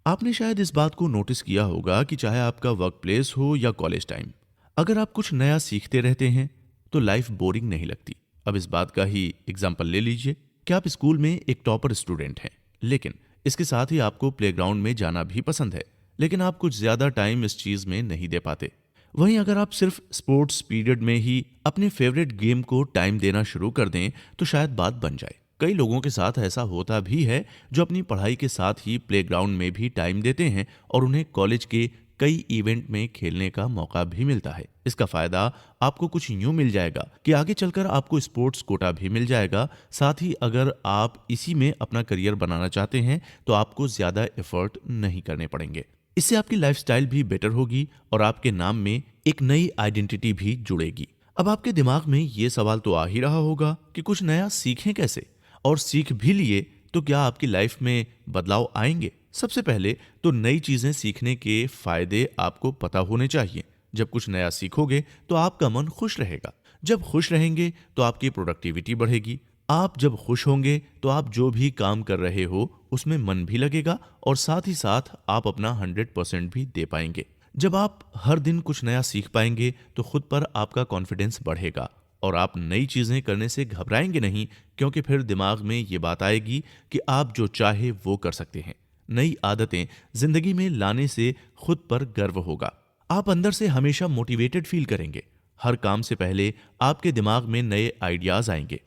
आपने शायद इस बात को नोटिस किया होगा कि चाहे आपका वर्क प्लेस हो या कॉलेज टाइम, अगर आप कुछ नया सीखते रहते हैं तो लाइफ बोरिंग नहीं लगती। अब इस बात का ही एग्जाम्पल ले लीजिए कि आप स्कूल में एक टॉपर स्टूडेंट हैं, लेकिन इसके साथ ही आपको प्लेग्राउंड में जाना भी पसंद है, लेकिन आप कुछ ज़्यादा टाइम इस चीज़ में नहीं दे पाते। वहीं अगर आप सिर्फ स्पोर्ट्स पीरियड में ही अपने फेवरेट गेम को टाइम देना शुरू कर दें तो शायद बात बन जाए। कई लोगों के साथ ऐसा होता भी है जो अपनी पढ़ाई के साथ ही प्लेग्राउंड में भी टाइम देते हैं और उन्हें कॉलेज के कई इवेंट में खेलने का मौका भी मिलता है। इसका फायदा आपको कुछ यूं मिल जाएगा कि आगे चलकर आपको स्पोर्ट्स कोटा भी मिल जाएगा। साथ ही अगर आप इसी में अपना करियर बनाना चाहते हैं तो आपको ज्यादा एफर्ट नहीं करने पड़ेंगे। इससे आपकी लाइफस्टाइल भी बेटर होगी और आपके नाम में एक नई आइडेंटिटी भी जुड़ेगी। अब आपके दिमाग में ये सवाल तो आ ही रहा होगा कि कुछ नया सीखें कैसे, और सीख भी लिए तो क्या आपकी लाइफ में बदलाव आएंगे। सबसे पहले तो नई चीजें सीखने के फायदे आपको पता होने चाहिए। जब कुछ नया सीखोगे तो आपका मन खुश रहेगा। जब खुश रहेंगे तो आपकी प्रोडक्टिविटी बढ़ेगी। आप जब खुश होंगे तो आप जो भी काम कर रहे हो उसमें मन भी लगेगा और साथ ही साथ आप अपना 100% भी दे पाएंगे। जब आप हर दिन कुछ नया सीख पाएंगे तो खुद पर आपका कॉन्फिडेंस बढ़ेगा और आप नई चीजें करने से घबराएंगे नहीं, क्योंकि फिर दिमाग में ये बात आएगी कि आप जो चाहे वो कर सकते हैं। नई आदतें जिंदगी में लाने से खुद पर गर्व होगा। आप अंदर से हमेशा मोटिवेटेड फील करेंगे। हर काम से पहले आपके दिमाग में नए आइडियाज आएंगे।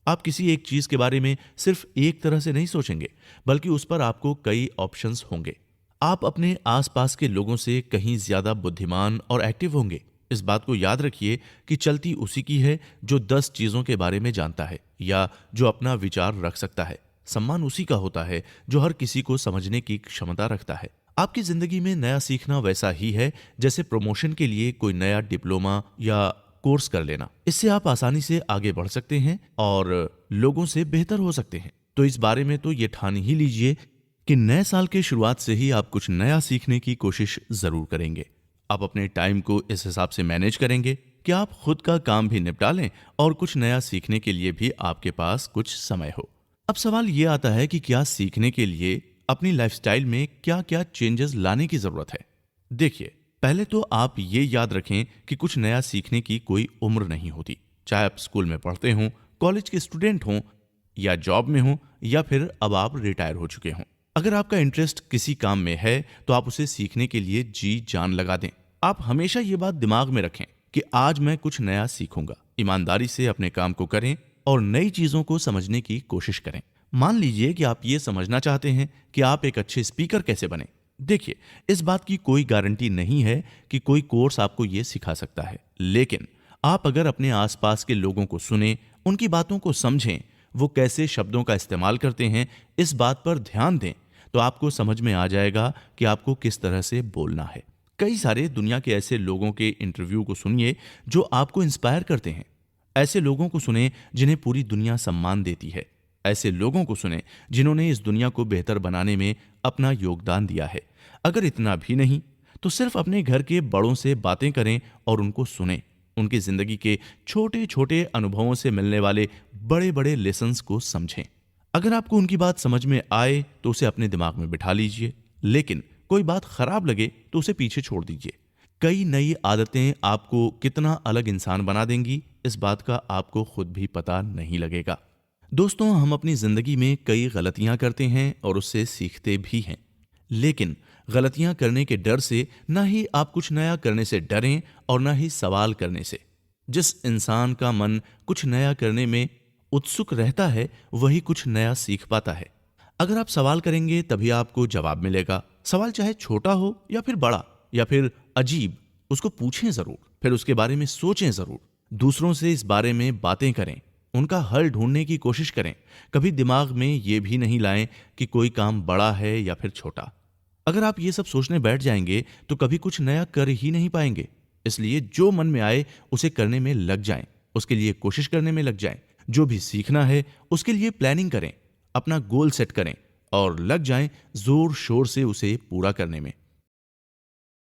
आप किसी एक चीज के बारे में सिर्फ एक तरह से नहीं सोचेंगे, बल्कि उस पर आपको कई ऑप्शंस होंगे। आप अपने आसपास के लोगों से कहीं ज्यादा बुद्धिमान और एक्टिव होंगे। इस बात को याद रखिए कि चलती उसी की है जो 10 चीजों के बारे में जानता है या जो अपना विचार रख सकता है। सम्मान उसी का होता है जो हर किसी को समझने की क्षमता रखता है। आपकी जिंदगी में नया सीखना वैसा ही है जैसे प्रमोशन के लिए कोई नया डिप्लोमा या कोर्स कर लेना। इससे आप आसानी से आगे बढ़ सकते हैं और लोगों से बेहतर हो सकते हैं। तो इस बारे में तो ये ठान ही लीजिए कि नए साल के शुरुआत से ही आप कुछ नया सीखने की कोशिश जरूर करेंगे। आप अपने टाइम को इस हिसाब से मैनेज करेंगे कि आप खुद का काम भी निपटा लें और कुछ नया सीखने के लिए भी आपके पास कुछ समय हो। अब सवाल ये आता है कि क्या सीखने के लिए अपनी लाइफस्टाइल में क्या क्या चेंजेस लाने की जरूरत है। देखिए, पहले तो आप ये याद रखें कि कुछ नया सीखने की कोई उम्र नहीं होती। चाहे आप स्कूल में पढ़ते हों, कॉलेज के स्टूडेंट हों या जॉब में हों या फिर अब आप रिटायर हो चुके हों। अगर आपका इंटरेस्ट किसी काम में है तो आप उसे सीखने के लिए जी जान लगा दें। आप हमेशा ये बात दिमाग में रखें कि आज मैं कुछ नया सीखूंगा। ईमानदारी से अपने काम को करें और नई चीजों को समझने की कोशिश करें। मान लीजिए कि आप ये समझना चाहते हैं कि आप एक अच्छे स्पीकर कैसे बने। देखिए, इस बात की कोई गारंटी नहीं है कि कोई कोर्स आपको ये सिखा सकता है, लेकिन आप अगर अपने आसपास के लोगों को सुने, उनकी बातों को समझें, वो कैसे शब्दों का इस्तेमाल करते हैं, इस बात पर ध्यान दें, तो आपको समझ में आ जाएगा कि आपको किस तरह से बोलना है। कई सारे दुनिया के ऐसे लोगों के इंटरव्यू को सुनिए जो आपको इंस्पायर करते हैं। ऐसे लोगों को सुने जिन्हें पूरी दुनिया सम्मान देती है। ऐसे लोगों को सुने जिन्होंने इस दुनिया को बेहतर बनाने में अपना योगदान दिया है। अगर इतना भी नहीं तो सिर्फ अपने घर के बड़ों से बातें करें और उनको सुनें। उनकी जिंदगी के छोटे छोटे अनुभवों से मिलने वाले बड़े बड़े लेसन्स को समझें। अगर आपको उनकी बात समझ में आए तो उसे अपने दिमाग में बिठा लीजिए, लेकिन कोई बात खराब लगे तो उसे पीछे छोड़ दीजिए। कई नई आदतें आपको कितना अलग इंसान बना देंगी, इस बात का आपको खुद भी पता नहीं लगेगा। दोस्तों, हम अपनी जिंदगी में कई गलतियां करते हैं और उससे सीखते भी हैं, लेकिन गलतियां करने के डर से ना ही आप कुछ नया करने से डरें और ना ही सवाल करने से। जिस इंसान का मन कुछ नया करने में उत्सुक रहता है वही कुछ नया सीख पाता है। अगर आप सवाल करेंगे तभी आपको जवाब मिलेगा। सवाल चाहे छोटा हो या फिर बड़ा या फिर अजीब, उसको पूछें जरूर, फिर उसके बारे में सोचें जरूर। दूसरों से इस बारे में बातें करें, उनका हल ढूंढने की कोशिश करें। कभी दिमाग में ये भी नहीं लाएं कि कोई काम बड़ा है या फिर छोटा। अगर आप ये सब सोचने बैठ जाएंगे तो कभी कुछ नया कर ही नहीं पाएंगे। इसलिए जो मन में आए उसे करने में लग जाएं, उसके लिए कोशिश करने में लग जाएं। जो भी सीखना है उसके लिए प्लानिंग करें, अपना गोल सेट करें और लग जाएं जोर शोर से उसे पूरा करने में।